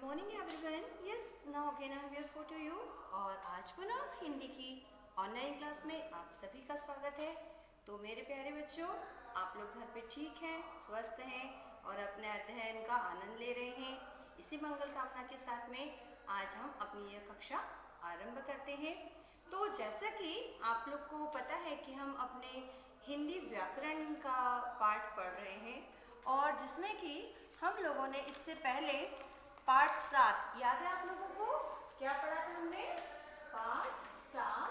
Good morning everyone. Yes, now again I am here for to you. और आज पुनः हिंदी की ऑनलाइन क्लास में आप सभी का स्वागत है। तो मेरे प्यारे बच्चों, आप लोग घर पे ठीक हैं, स्वस्थ हैं और अपने अध्ययन का आनंद ले रहे हैं। इसी मंगल कामना के साथ में आज हम अपनी यह कक्षा आरंभ करते हैं। तो जैसा कि आप लोग को पता है कि हम अपने हिंदी व्याकरण का पाठ पढ़ रहे हैं और जिसमें कि हम लोगों ने इससे पहले पाठ 7 याद है आप लोगों को? क्या पढ़ा था हमने? पाठ 7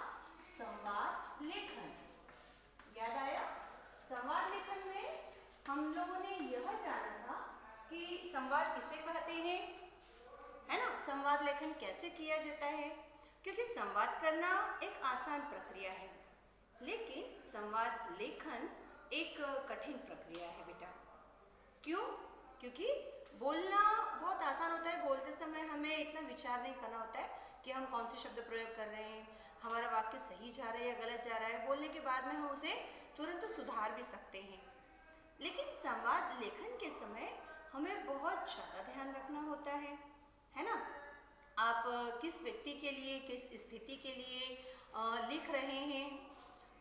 संवाद लेखन। याद आया? संवाद लेखन में हम लोगों ने यह जाना था कि संवाद किसे कहते हैं, है ना? संवाद लेखन कैसे किया जाता है, क्योंकि संवाद करना एक आसान प्रक्रिया है, लेकिन संवाद लेखन एक कठिन प्रक्रिया है बेटा। क्यों? क्योंकि बोलना बहुत आसान होता है। बोलते समय हमें इतना विचार नहीं करना होता है कि हम कौन से शब्द प्रयोग कर रहे हैं, हमारा वाक्य सही जा रहा है या गलत जा रहा है। बोलने के बाद में हम उसे तुरंत सुधार भी सकते हैं। लेकिन संवाद लेखन के समय हमें बहुत ज़्यादा ध्यान रखना होता है ना? आप किस व्यक्ति के लिए, किस स्थिति के लिए लिख रहे हैं,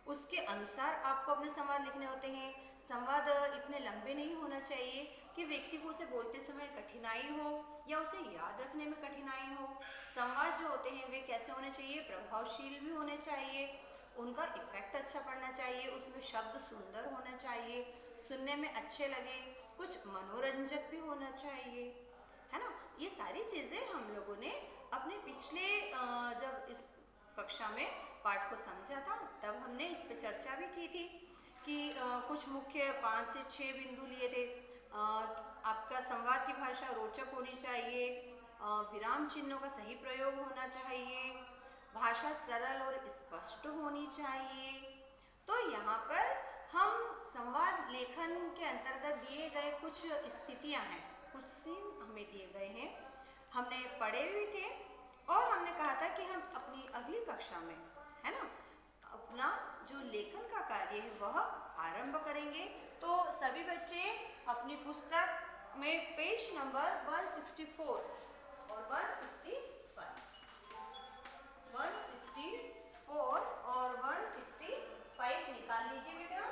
उसके अनुसार आपको अपने संवाद लिखने होते हैं। संवाद इतने लंबे नहीं होना चाहिए कि व्यक्ति को उसे बोलते समय कठिनाई हो या उसे याद रखने में कठिनाई हो। संवाद जो होते हैं वे कैसे होने चाहिए? प्रभावशील भी होने चाहिए, उनका इफेक्ट अच्छा पड़ना चाहिए, उसमें शब्द सुंदर होना चाहिए, सुनने में अच्छे लगे, कुछ मनोरंजक भी होना चाहिए, है ना? ये सारी चीज़ें हम लोगों ने अपने पिछले जब इस कक्षा में पाठ को समझा था तब हमने इस पर चर्चा भी की थी कि कुछ मुख्य 5 से 6 बिंदु लिए थे। आपका संवाद की भाषा रोचक होनी चाहिए, विराम चिन्हों का सही प्रयोग होना चाहिए, भाषा सरल और स्पष्ट होनी चाहिए। तो यहाँ पर हम संवाद लेखन के अंतर्गत दिए गए कुछ स्थितियाँ हैं, कुछ सीन हमें दिए गए हैं, हमने पढ़े भी थे और हमने कहा था कि हम अपनी अगली कक्षा में, है ना, अपना जो लेखन का कार्य है वह आरंभ करेंगे। तो सभी बच्चे अपनी पुस्तक में पेज नंबर 164 और 164 और 165 निकाल लीजिए बेटा।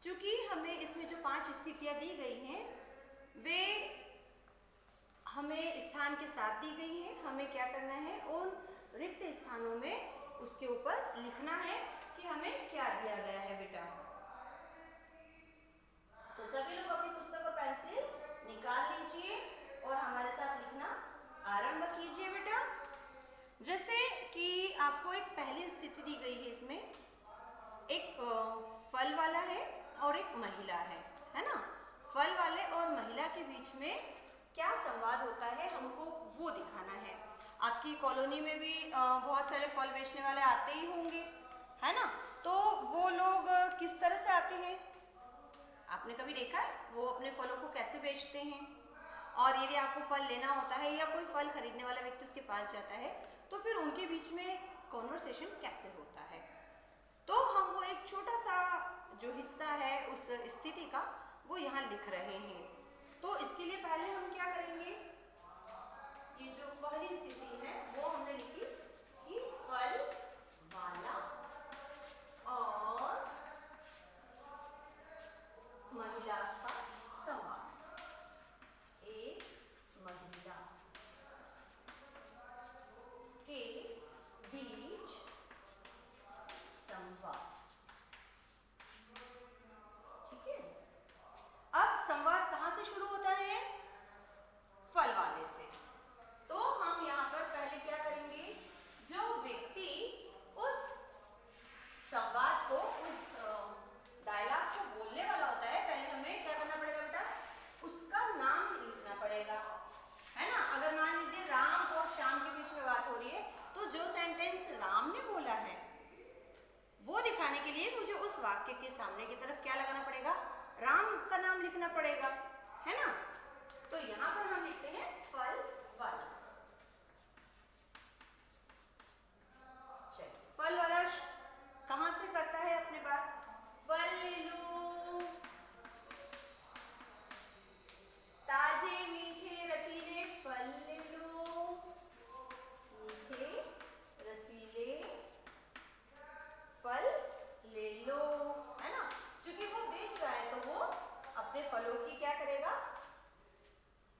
चूंकि हमें इसमें जो 5 स्थितियां दी गई हैं वे हमें स्थान के साथ दी गई हैं। हमें क्या करना है? उन रिक्त स्थानों में उसके ऊपर लिखना है कि हमें क्या दिया गया है बेटा। तो सभी लोग अपनी पुस्तक और पेंसिल निकाल लीजिए और हमारे साथ लिखना आरंभ कीजिए बेटा। जैसे कि आपको एक पहली स्थिति दी गई है, इसमें एक फल वाला है और एक महिला है ना? फल वाले और महिला के बीच में क्या संवाद होता है हमको वो दिखाना है। आपकी कॉलोनी में भी बहुत सारे फल बेचने वाले आते ही होंगे, है ना? तो वो लोग किस तरह से आते हैं? आपने कभी देखा है वो अपने फलों को कैसे बेचते हैं? और यदि आपको फल लेना होता है या कोई फल खरीदने वाला व्यक्ति उसके पास जाता है तो फिर उनके बीच में कॉन्वर्सेशन कैसे होता है? तो हम वो एक छोटा सा जो हिस्सा है उस स्थिति का वो यहाँ लिख रहे हैं। तो इसके लिए पहले हम क्या करेंगे? ये जो पहली स्थिति है वो हमने लिखी कि फल वाला और महिला का संवाद। एक महिला के बीच संवाद, ठीक है? अब संवाद कहां से शुरू होता है? फल वाले से। तो हम यहाँ पर पहले क्या करेंगे? जो व्यक्ति उस संवाद को, उस डायलॉग को बोलने वाला होता है, पहले हमें क्या फलों की क्या करेगा,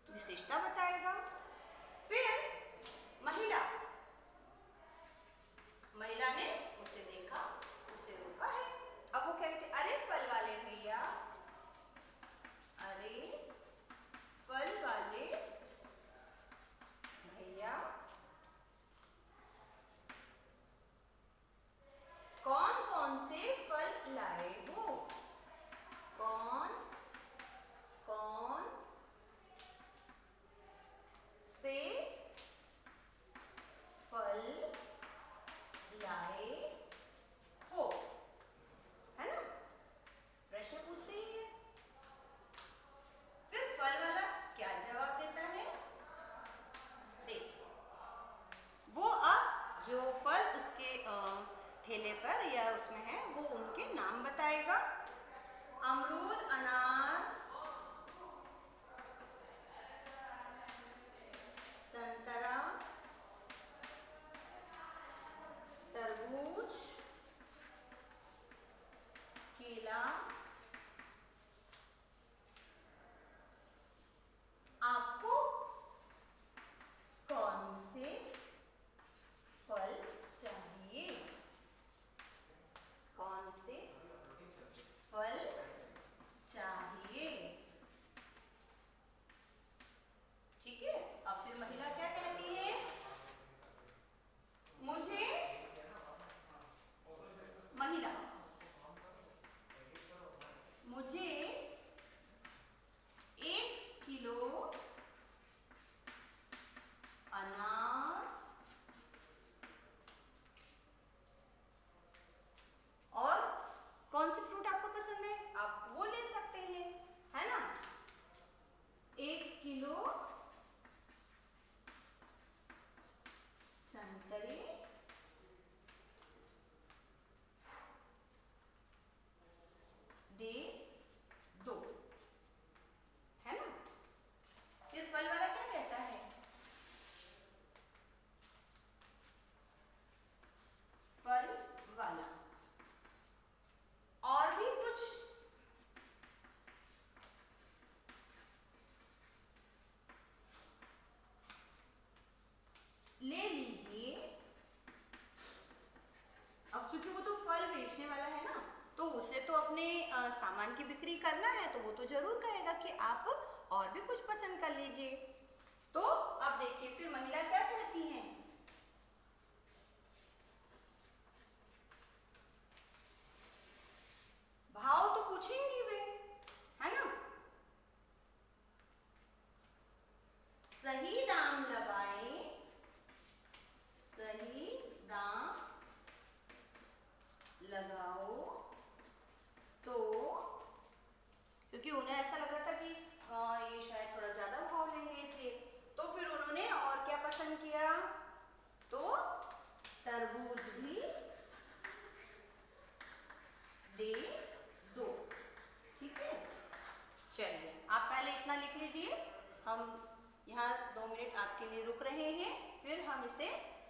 विशेषता बताएगा। फिर महिला ने उसे देखा, उसे रोका है। अब वो कहते, अरे फल वाले भैया, अरे फल वाले भैया, कौन कौन से फल लाए हो, कौन कौन से फल लाए हो, है ना, प्रश्न पूछ रही है। फिर फल वाला क्या जवाब देता है, देखिए वो अब जो फल उसके ठेले पर या उसमें है वो उनके नाम बताएगा। अमरूद, अनार, संतरा, तरबूज, केला, आपको कौन से फल चाहिए, कौन से फल चाहिए, ठीक है। अब फिर महिला क्या कहती है, मुझे, महिला, मुझे 1 किलो अनार और कौन से फ्रूट आपको पसंद है आप वो ले सकते हैं, है ना। 1 किलो संतरे दे दो, है ना। फिर फल वाला क्या कहता है, फल वाला और भी कुछ ले लीजिए। अब चूंकि वो तो फल बेचने वाला है ना, तो उसे तो अपने सामान की बिक्री करना है, तो वो तो जरूर कहेगा कि आप और भी कुछ पसंद कर लीजिए। तो अब देखिए फिर महिला क्या कहती है, भाव तो पूछेंगी वे, है ना। सही दाम लगाएं, सही दाम लगाओ, तो क्योंकि उन्हें ऐसा लग रहा था कि ये शायद थोड़ा ज्यादा भाव लेंगे इसलिए, तो फिर उन्होंने और क्या पसंद किया, तो तरबूज भी दे दो, ठीक है। चलिए आप पहले इतना लिख लीजिए, हम यहाँ 2 मिनट आपके लिए रुक रहे हैं, फिर हम इसे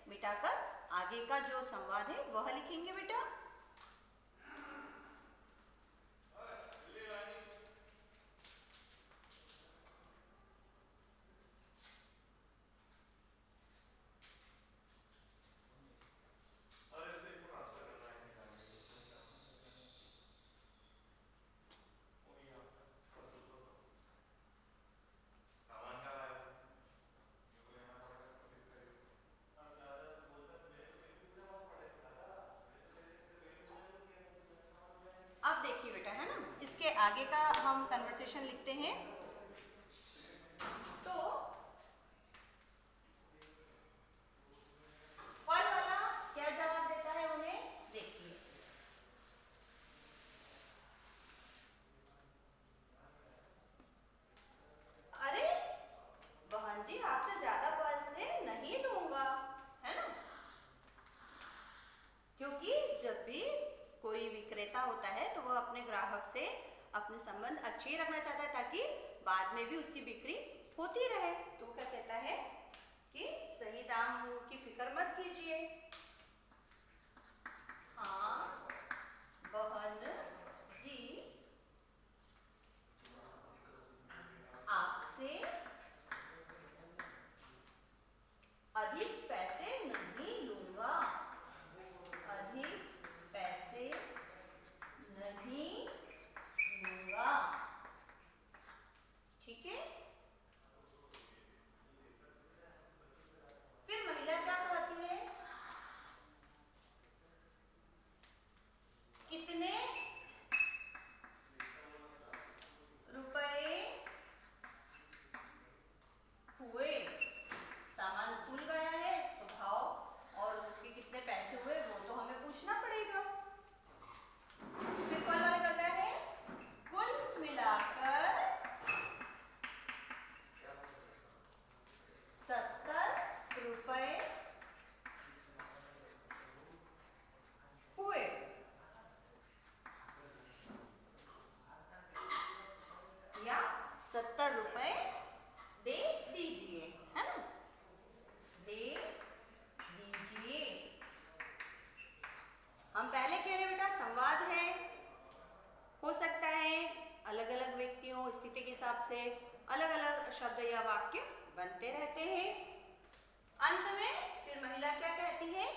मिटाकर आगे का जो संवाद है वह लिखेंगे बेटा। अब देखिए बेटा, है ना, इसके आगे का हम कन्वर्सेशन लिखते हैं। तो फल वाला क्या जवाब देता है उन्हें, देखिए, अरे बहन जी आपसे ज्यादा पैसे नहीं लूंगा, है ना। क्योंकि जब भी कोई विक्रेता होता है तो वह अपने ग्राहक से अपने संबंध अच्छे रखना चाहता है, ताकि बाद में भी उसकी बिक्री होती रहे। तो क्या कहता है कि सही दाम की फिक्र मत कीजिए, हाँ बहन जी स्थिति के हिसाब से अलग अलग शब्द या वाक्य बनते रहते हैं। अंत में फिर महिला क्या कहती है?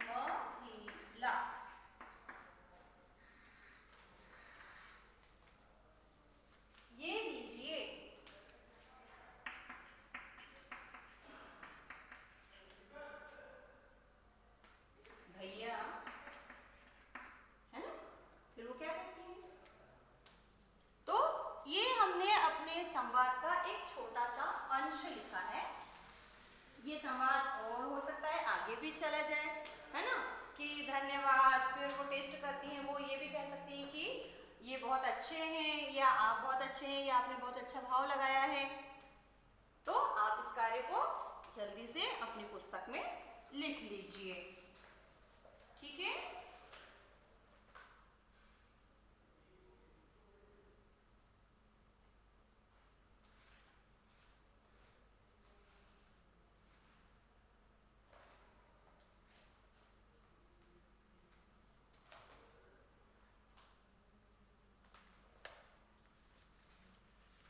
महिला। ये लीजिए। भैया, है ना? फिर वो क्या कहती है? तो ये हमने अपने संवाद का एक छोटा सा अंश लिखा है। ये संवाद और हो सकता है आगे भी चला जाए, है ना? कि धन्यवाद, फिर वो टेस्ट करती हैं, वो ये भी कह सकती हैं कि ये बहुत अच्छे हैं, या आप बहुत अच्छे हैं, या आपने बहुत अच्छा भाव लगाया है। तो आप इस कार्य को जल्दी से अपनी पुस्तक में लिख लीजिए, ठीक है?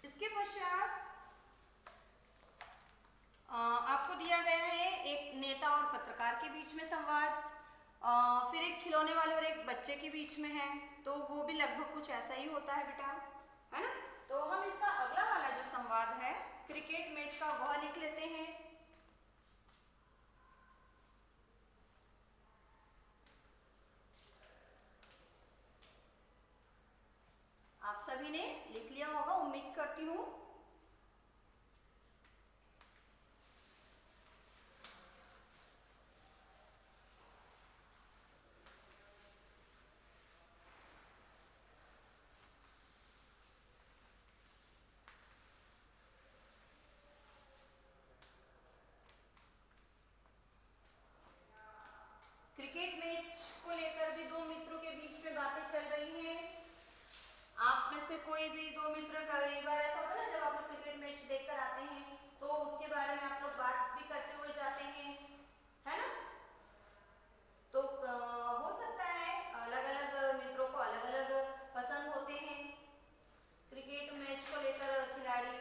इसके पश्चात आपको दिया गया है एक नेता और पत्रकार के बीच में संवाद, फिर एक खिलौने वाले और एक बच्चे के बीच में है। तो वो भी लगभग कुछ ऐसा ही होता है बेटा, है ना? तो हम इसका अगला वाला जो संवाद है क्रिकेट मैच का, वह लिख लेते हैं। आप सभी ने लिख लिया होगा, उम्मीद करती हूँ। क्रिकेट मैच को लेकर भी दो मित्रों के बीच में बातें चल रही हैं। आप में से कोई भी दो मित्र, कई बार ऐसा होता है ना, जब आप लोग क्रिकेट मैच देखकर आते हैं तो उसके बारे में आप लोग बात भी करते हुए जाते हैं, है ना? तो हो सकता है अलग अलग मित्रों को अलग अलग पसंद होते हैं क्रिकेट मैच को लेकर खिलाड़ी।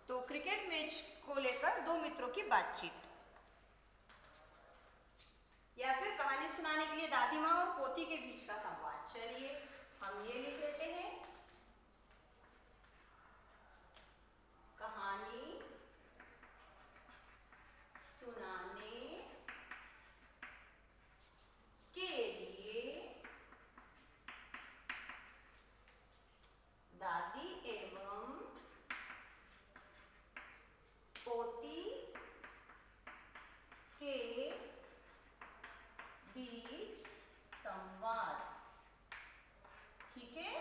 तो क्रिकेट मैच को लेकर दो मित्रों की बातचीत, या फिर कहानी सुनाने के लिए दादी माँ और पोती के बीच का संवाद। चलिए हम ये लिख लेते हैं, कहानी सुनाने के लिए दादी एवं पोती के बीच संवाद, ठीक है?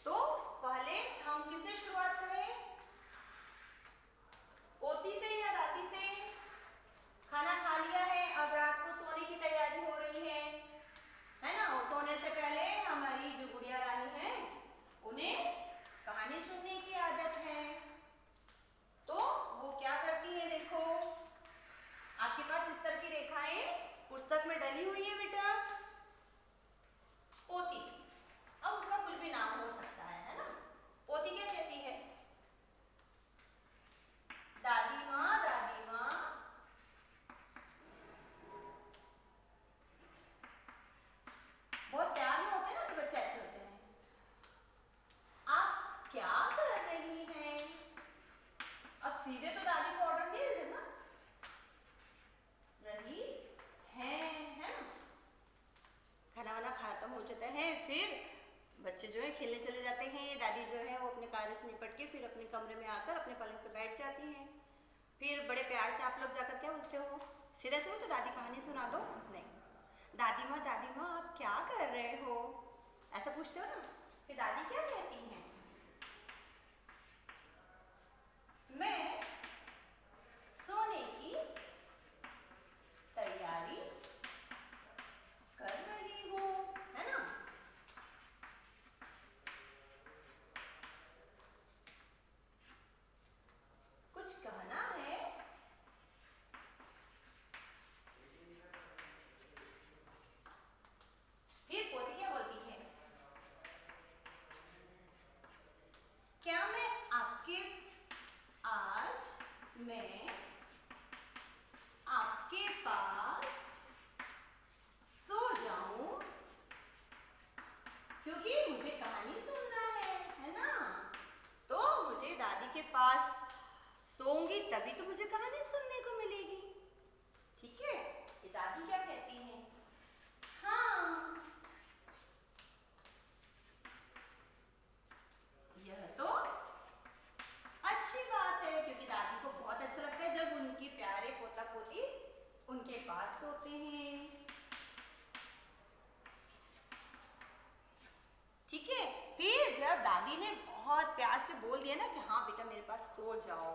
तो पहले हम किससे शुरुआत करें? पोती से या दादी से? खाना खा लिया है, अब रात को सोने की तैयारी हो रही है ना? और सोने से पहले हमारी जो गुड़िया रानी है उन्हें कहानी सुनने की आदत है। तो वो क्या करती है, देखो आपके पास इस तरह की रेखाएं पुस्तक में डली हुई है बेटा। पोती, अब उसका कुछ भी नाम हो सकता है ना? पोती क्या कहती है? दादी माँ, दादी माँ। बहुत प्यार में होते हैं ना तो बच्चे ऐसे होते हैं, आप क्या कर रही हैं? अब सीधे तो दादी को ऑर्डर नहीं दे ना रही है ना? खाना वाना खत्म हो जाता है, फिर बच्चे जो है खेलने चले जाते हैं, दादी जो है वो अपने कार्य से निपट के फिर अपने कमरे में आकर अपने पलंग पे बैठ जाती हैं। फिर बड़े प्यार से आप लोग जाकर क्या बोलते हो? सीधा से बोलते दादी कहानी सुना दो? नहीं, दादी माँ आप क्या कर रहे हो, ऐसा पूछते हो ना? फिर दादी क्या कहती हैं? मैं सोने की तैयारी कर रही हूँ, है ना? कुछ कहना है? मैं आपके पास सो जाऊं क्योंकि मुझे कहानी सुनना है ना। तो मुझे दादी के पास सोऊंगी तभी तो मुझे कहानी सुनने को मिलेगी। ठीक है, ये दादी क्या कहती हैं? हाँ, यह तो अच्छी बात है क्योंकि दादी को बहुत अच्छा लगता है जब उनके प्यारे पोता पोती उनके पास सोते हैं। ठीक है, फिर जब दादी ने बहुत प्यार से बोल दिया ना कि हाँ बेटा मेरे पास सो जाओ,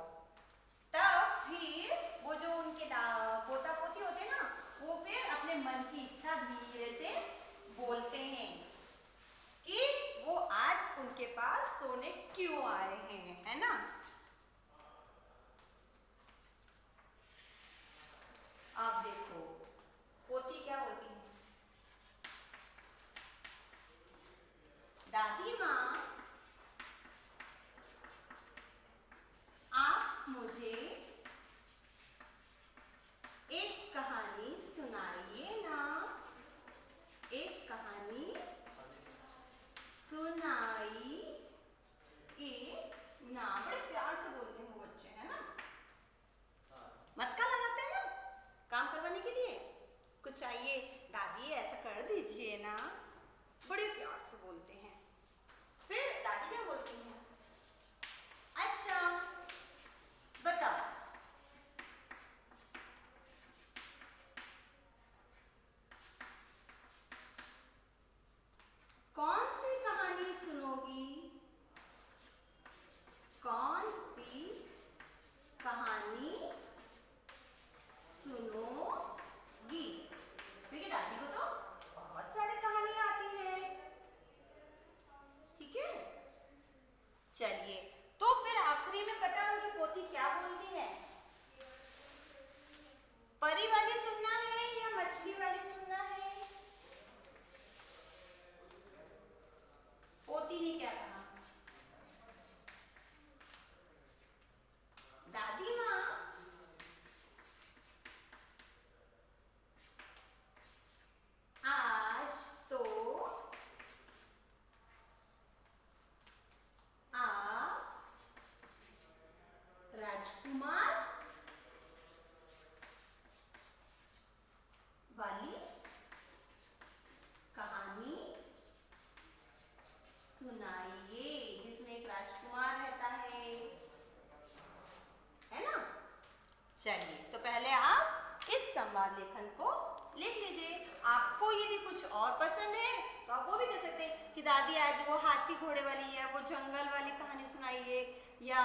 तब फिर वो जो उनके पोता पोती होते हैं ना, वो फिर अपने मन की इच्छा धीरे से बोलते हैं कि वो आज उनके पास सोने क्यों आए हैं, है ना। आप देखो पोती क्या बोलती है? दादी माँ, आप मुझे एक कहानी सुनाइए ना, एक कहानी सुनाइए ना। बड़े प्यार से बोलते हैं वो बच्चे, है ना। मस्का लगाते हैं ना काम करवाने के लिए, कुछ चाहिए दादी ऐसा कर दीजिए ना, बड़े प्यार से बोलते हैं। फिर दादी क्या बोलती हैं? अच्छा बताओ, कौन सी कहानी सुनोगी? कौन सी कहानी सुनोगी? क्योंकि दादी को तो बहुत सारी कहानियां आती हैं। ठीक है, चलिए तो फिर आखिरी में पता है उनकी पोती क्या बोलती है? परी वाली सुनना है या मछली वाली सुनना है? पोती ने क्या कहा? दादी माँ, आज तो आप राजकुमार वाली कहानी सुनाइए जिसमें एक राजकुमार रहता है ना। चलिए तो पहले आप इस संवाद लेखन को लिख लीजिए। आपको यदि कुछ और पसंद है तो आप वो भी कह सकते हैं कि दादी आज वो हाथी घोड़े वाली या वो जंगल वाली कहानी सुनाइए या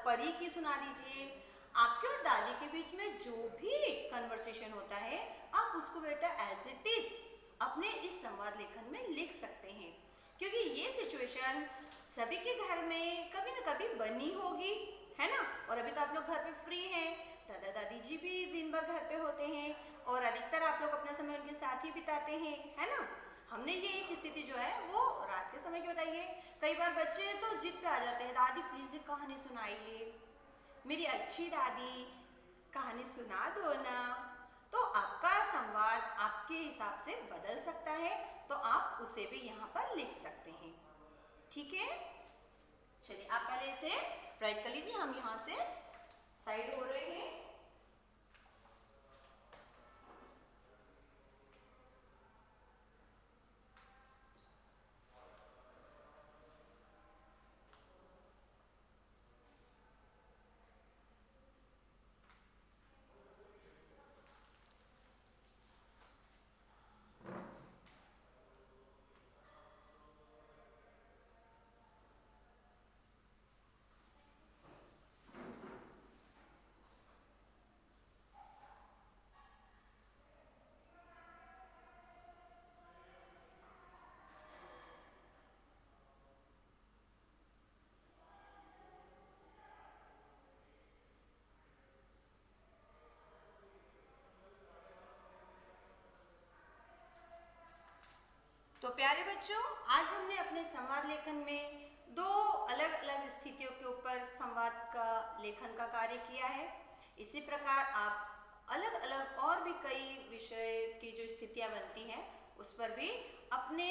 परी की सुना दीजिए। आपके और दादी के बीच में जो भी कन्वर्सेशन होता है आप उसको बेटा एज इट इज अपने इस संवाद लेखन में लिख सकते हैं, क्योंकि ये सिचुएशन सभी के घर में कभी ना कभी बनी होगी, है ना। और अभी तो आप लोग घर पे फ्री हैं, दादा दादी जी भी दिन भर घर पे होते हैं और अधिकतर आप लोग अपना समय उनके साथ ही बिताते हैं, है ना। हमने ये एक स्थिति जो है वो रात के समय की बताई है। कई बार बच्चे तो जिद पे आ जाते हैं, दादी प्लीज एक कहानी सुनाइए, मेरी अच्छी दादी कहानी सुना दो ना। तो आपका संवाद आपके हिसाब से बदल सकता है, तो आप उसे भी यहाँ पर लिख सकते हैं। ठीक है, चलिए आप पहले इसे राइट कर लीजिए, हम यहाँ से साइड हो रहे हैं। तो प्यारे बच्चों, आज हमने अपने संवाद लेखन में दो अलग अलग स्थितियों के ऊपर संवाद का लेखन का कार्य किया है। इसी प्रकार आप अलग अलग और भी कई विषय की जो स्थितियां बनती हैं उस पर भी अपने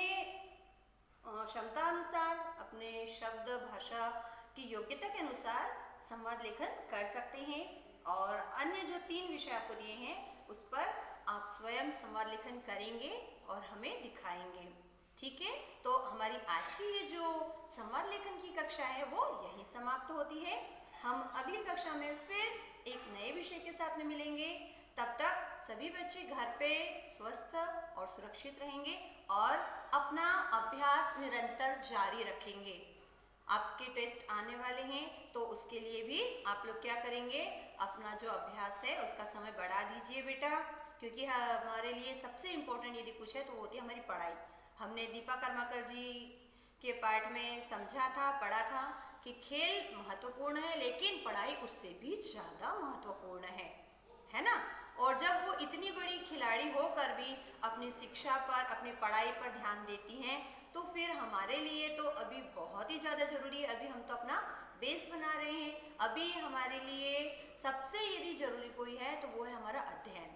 क्षमता अनुसार, अपने शब्द भाषा की योग्यता के अनुसार संवाद लेखन कर सकते हैं। और अन्य जो 3 विषय आपको दिए हैं उस पर आप स्वयं संवाद लेखन करेंगे और हमें दिखाएंगे। ठीक है, तो हमारी आज की ये जो संवाद लेखन की कक्षा है वो यहीं समाप्त होती है। हम अगली कक्षा में फिर एक नए विषय के साथ में मिलेंगे। तब तक सभी बच्चे घर पे स्वस्थ और सुरक्षित रहेंगे और अपना अभ्यास निरंतर जारी रखेंगे। आपके टेस्ट आने वाले हैं तो उसके लिए भी आप लोग क्या करेंगे, अपना जो अभ्यास है उसका समय बढ़ा दीजिए बेटा, क्योंकि हमारे लिए सबसे इम्पोर्टेंट यदि कुछ है तो वो होती है हमारी पढ़ाई। हमने दीपा कर्माकर जी के पार्ट में समझा था, पढ़ा था कि खेल महत्वपूर्ण है लेकिन पढ़ाई उससे भी ज़्यादा महत्वपूर्ण है ना। और जब वो इतनी बड़ी खिलाड़ी होकर भी अपनी शिक्षा पर, अपनी पढ़ाई पर ध्यान देती हैं तो फिर हमारे लिए तो अभी बहुत ही ज़्यादा ज़रूरी है। अभी हम तो अपना बेस बना रहे हैं। अभी हमारे लिए सबसे यदि ज़रूरी कोई है तो वो है हमारा अध्ययन।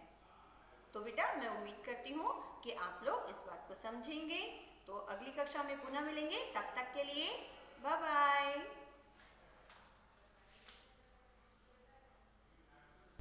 तो बेटा मैं उम्मीद करती हूँ कि आप लोग इस बात को समझेंगे। तो अगली कक्षा में पुनः मिलेंगे, तब तक के लिए बाय बाय।